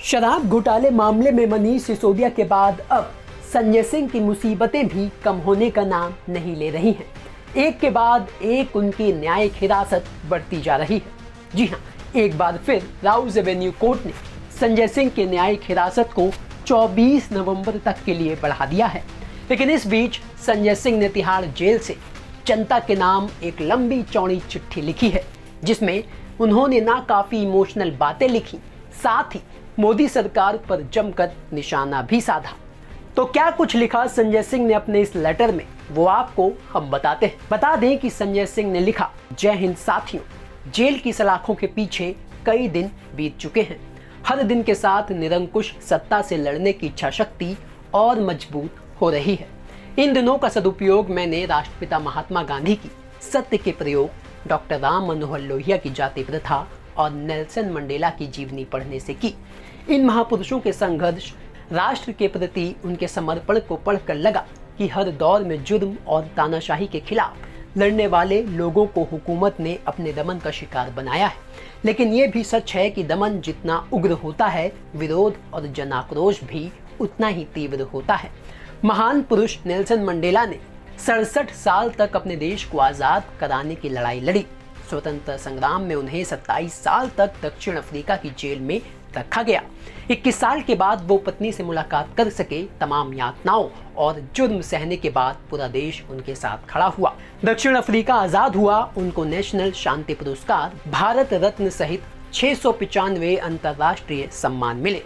शराब घोटाले मामले में मनीष सिसोदिया के बाद अब संजय सिंह की मुसीबतें भी कम होने का नाम नहीं ले रही हैं। एक के बाद एक उनकी न्यायिक हिरासत बढ़ती जा रही है। जी हां, एक बार फिर राउज एवेन्यू कोर्ट ने संजय सिंह की न्यायिक हिरासत को 24 नवंबर तक के लिए बढ़ा दिया है। लेकिन इस बीच संजय सिंह ने तिहाड़ जेल से जनता के नाम एक लंबी चौड़ी चिट्ठी लिखी है, जिसमें उन्होंने ना काफी इमोशनल बातें लिखी, साथ ही मोदी सरकार पर जमकर निशाना भी साधा। तो क्या कुछ लिखा संजय सिंह ने अपने इस लेटर में, वो आपको हम बताते हैं। बता दें कि संजय सिंह ने लिखा, जय हिंद साथियों, जेल की सलाखों के पीछे कई दिन बीत चुके हैं। हर दिन के साथ निरंकुश सत्ता से लड़ने की इच्छा शक्ति और मजबूत हो रही है। इन दिनों का सदुपयोग मैंने राष्ट्रपिता महात्मा गांधी की सत्य के प्रयोग, डॉक्टर राम मनोहर लोहिया की जाति प्रथा और नेल्सन मंडेला की जीवनी पढ़ने से की। इन महापुरुषों के संघर्ष, राष्ट्र के प्रति उनके समर्पण को पढ़कर लगा कि हर दौर में जुर्म और तानाशाही के खिलाफ लड़ने वाले लोगों को हुकूमत ने अपने दमन का शिकार बनाया है। लेकिन ये भी सच है कि दमन जितना उग्र होता है, विरोध और जनाक्रोश भी उतना ही तीव्र होता है। महान पुरुष नेल्सन मंडेला ने 67 साल तक अपने देश को आज़ाद कराने की लड़ाई लड़ी। स्वतंत्रता संग्राम में उन्हें 27 साल तक दक्षिण अफ्रीका की जेल में रखा गया। 21 साल के बाद वो पत्नी से मुलाकात कर सके। तमाम यातनाओं और जुर्म सहने के बाद पूरा देश उनके साथ खड़ा हुआ। दक्षिण अफ्रीका आजाद हुआ। उनको नेशनल शांति पुरस्कार, भारत रत्न सहित 695 अंतर्राष्ट्रीय सम्मान मिले।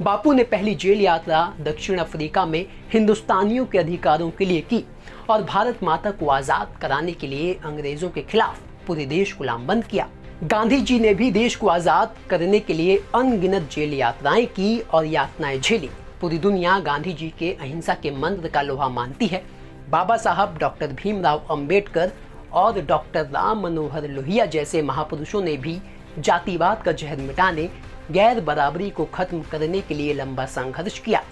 बापू ने पहली जेल यात्रा दक्षिण अफ्रीका में हिंदुस्तानियों के अधिकारों के लिए की और भारत माता को आजाद कराने के लिए अंग्रेजों के खिलाफ पूरे देश को लामबंद किया। गांधी जी ने भी देश को आजाद करने के लिए अनगिनत जेल यात्राएं की और यातनाएं झेली। पूरी दुनिया गांधी जी के अहिंसा के मंत्र का लोहा मानती है। बाबा साहब डॉक्टर भीमराव अंबेडकर और डॉक्टर राम मनोहर लोहिया जैसे महापुरुषों ने भी जातिवाद का जहर मिटाने, गैर बराबरी को खत्म करने के लिए लंबा संघर्ष किया।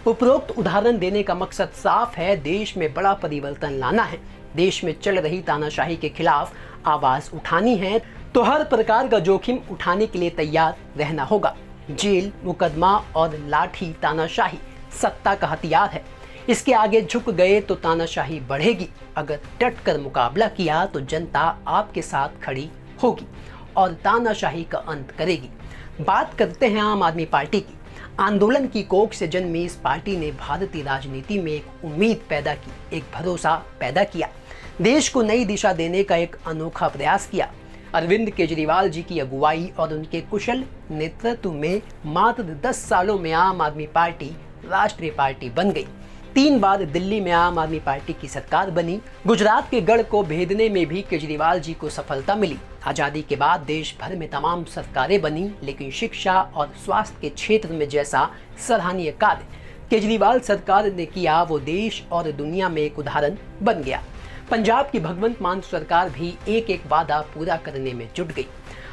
उपरोक्त उदाहरण देने का मकसद साफ है, देश में बड़ा परिवर्तन लाना है। देश में चल रही तानाशाही के खिलाफ आवाज उठानी है तो हर प्रकार का जोखिम उठाने के लिए तैयार रहना होगा। जेल, मुकदमा और लाठी तानाशाही सत्ता का हथियार है। इसके आगे झुक गए तो तानाशाही बढ़ेगी। अगर डट कर मुकाबला किया तो जनता आपके साथ खड़ी होगी और तानाशाही का अंत करेगी। बात करते हैं आम आदमी पार्टी की। आंदोलन की कोख से जन्मी इस पार्टी ने भारतीय राजनीति में एक उम्मीद पैदा की, एक भरोसा पैदा किया, देश को नई दिशा देने का एक अनोखा प्रयास किया। अरविंद केजरीवाल जी की अगुवाई और उनके कुशल नेतृत्व में मात्र 10 सालों में आम आदमी पार्टी राष्ट्रीय पार्टी बन गई। 3 बार दिल्ली में आम आदमी पार्टी की सरकार बनी। गुजरात के गढ़ को भेदने में भी केजरीवाल जी को सफलता मिली। आजादी के बाद देश भर में तमाम सरकारें बनी, लेकिन शिक्षा और स्वास्थ्य के क्षेत्र में जैसा सराहनीय कार्य केजरीवाल सरकार ने किया, वो देश और दुनिया में एक उदाहरण बन गया। पंजाब की भगवंत मान सरकार भी एक एक वादा पूरा करने में जुट गई।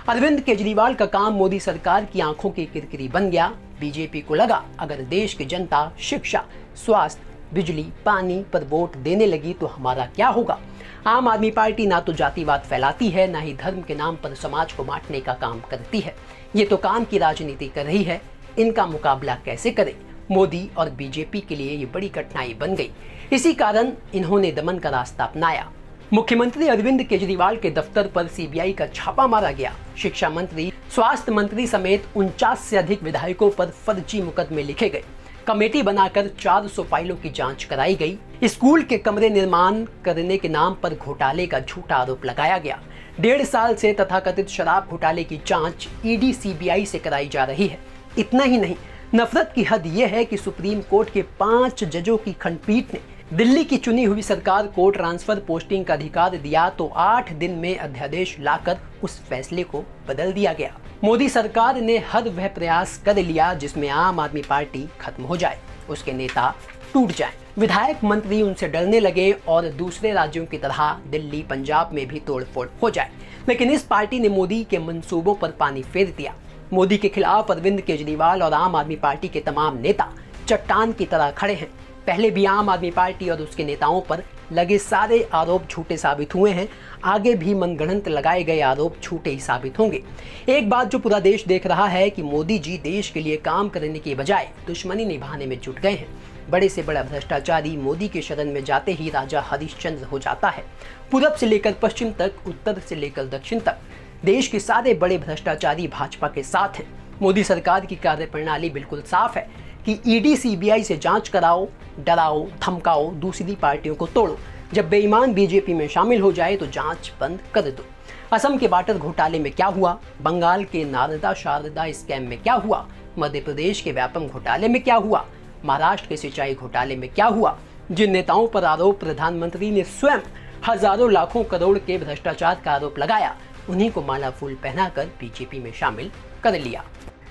अरविंद केजरीवाल का काम मोदी सरकार की आंखों की किरकिरी बन गया। बीजेपी को लगा अगर देश की जनता शिक्षा, स्वास्थ्य, बिजली, पानी पर वोट देने लगी तो हमारा क्या होगा। आम आदमी पार्टी ना तो जातिवाद फैलाती है, ना ही धर्म के नाम पर समाज को बांटने का काम करती है। ये तो काम की राजनीति कर रही है। इनका मुकाबला कैसे करें? मोदी और बीजेपी के लिए ये बड़ी कठिनाई बन गई। इसी कारण इन्होंने दमन का रास्ता अपनाया। मुख्यमंत्री अरविंद केजरीवाल के दफ्तर पर सीबीआई का छापा मारा गया। शिक्षा मंत्री, स्वास्थ्य मंत्री समेत 49 से अधिक विधायकों पर फर्जी मुकदमे लिखे गए। कमेटी बनाकर 400 फाइलों की जांच कराई गई। स्कूल के कमरे निर्माण करने के नाम पर घोटाले का झूठा आरोप लगाया गया। 1.5 साल से तथाकथित शराब घोटाले की जांच ईडी सीबीआई से कराई जा रही है। इतना ही नहीं, नफरत की हद यह है कि सुप्रीम कोर्ट के 5 जजों की खंडपीठ ने दिल्ली की चुनी हुई सरकार को ट्रांसफर पोस्टिंग का अधिकार दिया तो 8 दिन में अध्यादेश लाकर उस फैसले को बदल दिया गया। मोदी सरकार ने हर वह प्रयास कर लिया जिसमें आम आदमी पार्टी खत्म हो जाए, उसके नेता टूट जाएं। विधायक मंत्री उनसे डरने लगे और दूसरे राज्यों की तरह दिल्ली, पंजाब में भी तोड़फोड़ हो जाए। लेकिन इस पार्टी ने मोदी के मंसूबों पर पानी फेर दिया। मोदी के खिलाफ अरविंद केजरीवाल और आम आदमी पार्टी के तमाम नेता चट्टान की तरह खड़े हैं। पहले भी आम आदमी पार्टी और उसके नेताओं पर लगे सारे आरोप झूठे साबित हुए हैं। आगे भी मनगढ़ंत लगाए गए आरोप झूठे ही साबित होंगे। एक बात जो पूरा देश देख रहा है कि मोदी जी देश के लिए काम करने के बजाय दुश्मनी निभाने में जुट गए हैं। बड़े से बड़ा भ्रष्टाचारी मोदी के शरण में जाते ही राजा हरिश्चंद्र हो जाता है। पूरब से लेकर पश्चिम तक, उत्तर से लेकर दक्षिण तक देश के सारे बड़े भ्रष्टाचारी भाजपा के साथ हैं। मोदी सरकार की कार्यप्रणाली बिल्कुल साफ है कि ईडी सीबीआई से जांच कराओ, डराओ, धमकाओ, दूसरी पार्टियों को तोड़ो। जब बेईमान बीजेपी में शामिल हो जाए तो जांच बंद कर दो। असम के वाटर घोटाले में क्या हुआ, बंगाल के नारदा शारदा स्कैम में क्या हुआ, मध्य प्रदेश के व्यापम घोटाले में क्या हुआ, महाराष्ट्र के सिंचाई घोटाले में क्या हुआ। जिन नेताओं पर आरोप प्रधानमंत्री ने स्वयं हजारों लाखों करोड़ के भ्रष्टाचार का आरोप लगाया, उन्हीं को माला फूल पहनाकर बीजेपी में शामिल कर लिया।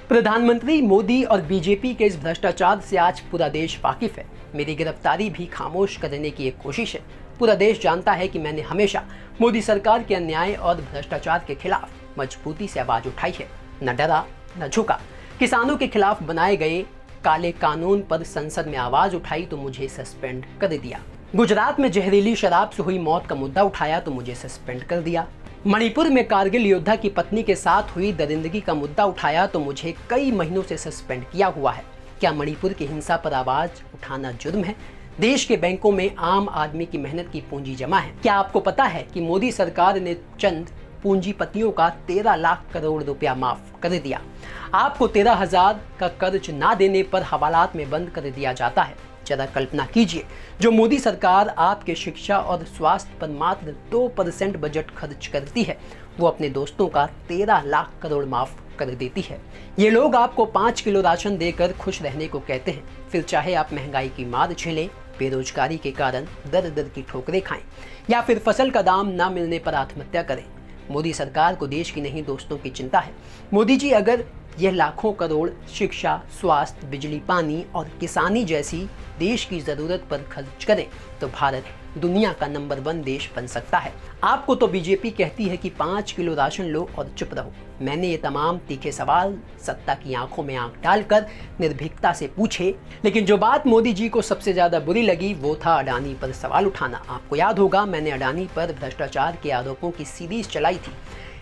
प्रधानमंत्री मोदी और बीजेपी के इस भ्रष्टाचार से आज पूरा देश वाकिफ है। मेरी गिरफ्तारी भी खामोश करने की एक कोशिश है। पूरा देश जानता है कि मैंने हमेशा मोदी सरकार के अन्याय और भ्रष्टाचार के खिलाफ मजबूती से आवाज उठाई है। न डरा न झुका। किसानों के खिलाफ बनाए गए काले कानून पर संसद में आवाज उठाई तो मुझे सस्पेंड कर दिया। गुजरात में जहरीली शराब से हुई मौत का मुद्दा उठाया तो मुझे सस्पेंड कर दिया। मणिपुर में कारगिल योद्धा की पत्नी के साथ हुई दरिंदगी का मुद्दा उठाया तो मुझे कई महीनों से सस्पेंड किया हुआ है। क्या मणिपुर की हिंसा पर आवाज उठाना जुर्म है? देश के बैंकों में आम आदमी की मेहनत की पूंजी जमा है। क्या आपको पता है कि मोदी सरकार ने चंद पूंजीपतियों का 13 लाख करोड़ रुपया माफ कर दिया? आपको 13,000 का कर्ज ना देने पर हवालात में बंद कर दिया जाता है। जरा कल्पना कीजिए, जो मोदी सरकार आपके शिक्षा और स्वास्थ्य पर मात्र 2% बजट खर्च करती है, वो अपने दोस्तों का 13 लाख करोड़ माफ कर देती है। ये लोग आपको 5 किलो राशन देकर खुश रहने को कहते हैं, फिर चाहे आप महंगाई की मार झेलें, बेरोजगारी के कारण दर दर की ठोकरें खाएं, या फिर फसल का दाम ना मिलने पर आत्महत्या करें। मोदी सरकार को देश की नहीं, दोस्तों की चिंता है। मोदी जी अगर यह लाखों करोड़ शिक्षा, स्वास्थ्य, बिजली, पानी और किसानी जैसी देश की जरूरत पर खर्च करें तो भारत दुनिया का नंबर 1 देश बन सकता है। आपको तो बीजेपी कहती है कि 5 किलो राशन लो और चुप रहो। मैंने ये तमाम तीखे सवाल सत्ता की आंखों में आंख डालकर निर्भीकता से पूछे, लेकिन जो बात मोदी जी को सबसे ज्यादा बुरी लगी वो था अडानी पर सवाल उठाना। आपको याद होगा, मैंने अडानी पर भ्रष्टाचार के आरोपों की सीरीज चलाई थी।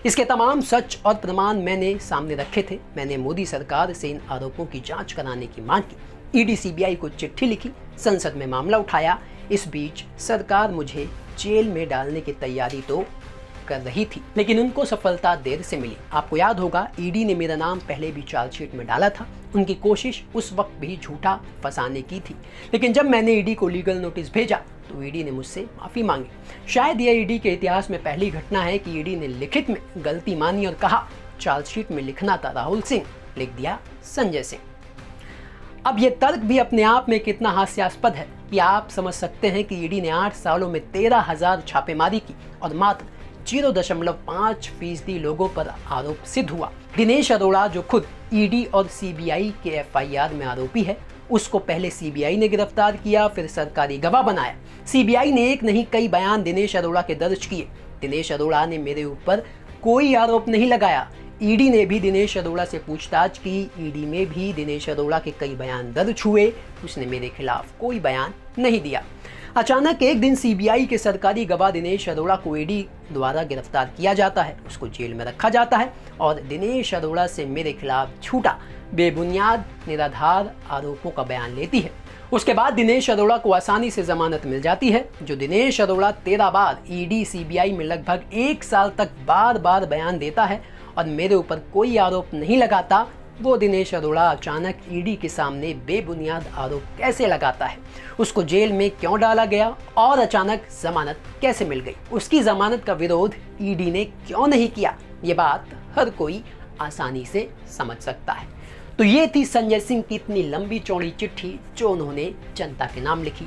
इसके तमाम सच और प्रमाण मैंने सामने रखे थे। मैंने मोदी सरकार से इन आरोपों की जांच कराने की मांग की। ईडी सीबीआई को चिट्ठी लिखी, संसद में मामला उठाया। इस बीच सरकार मुझे जेल में डालने की तैयारी तो कर रही थी, लेकिन उनको सफलता देर से मिली। आपको याद होगा, ईडी ने मेरा नाम पहले भी चार्जशीट में डाला था। उनकी कोशिश उस वक्त भी झूठा फंसाने की थी, लेकिन जब मैंने ईडी को लीगल नोटिस भेजा तो ईडी ने मुझसे माफी मांगी। शायद यह ईडी के इतिहास में पहली घटना है कि ईडी ने लिखित में गलती मानी और कहा चार्जशीट में लिखना था राहुल सिंह, लिख दिया संजय सिंह। अब यह तर्क भी अपने आप में कितना हास्यास्पद है कि आप समझ सकते हैं कि ईडी ने 8 सालों में 13,000 छापेमारी की और मात्र 0.5% लोगों पर आरोप सिद्ध हुआ। दिनेश अरोड़ा, जो खुद ईडी और सीबीआई के एफआईआर में आरोपी है, उसको पहले सीबीआई ने गिरफ्तार किया, फिर सरकारी गवाह बनाया। सीबीआई ने एक नहीं कई बयान दिनेश अरोड़ा के दर्ज किए। दिनेश अरोड़ा ने मेरे ऊपर कोई आरोप नहीं लगाया। ईडी ने भी दिनेश अरोड़ा से पूछताछ की। ईडी में भी दिनेश अरोड़ा के कई बयान दर्ज हुए। उसने मेरे खिलाफ कोई बयान नहीं दिया। अचानक एक दिन सीबीआई के सरकारी गवाह दिनेश अरोड़ा को ईडी द्वारा गिरफ्तार किया जाता है, उसको जेल में रखा जाता है और दिनेश अरोड़ा से मेरे खिलाफ झूठा, बेबुनियाद, निराधार आरोपों का बयान लेती है। उसके बाद दिनेश अरोड़ा को आसानी से जमानत मिल जाती है। जो दिनेश अरोड़ा 13 बार ईडी सीबीआई में लगभग 1 साल तक बार बार बयान देता है और मेरे ऊपर कोई आरोप नहीं लगाता, वो दिनेश अरोड़ा अचानक ईडी के सामने बेबुनियाद आरोप कैसे लगाता है? उसको जेल में क्यों डाला गया और अचानक जमानत कैसे मिल गई? उसकी जमानत का विरोध ईडी ने क्यों नहीं किया? ये बात हर कोई आसानी से समझ सकता है। तो ये थी संजय सिंह की इतनी लंबी चौड़ी चिट्ठी जो उन्होंने जनता के नाम लिखी।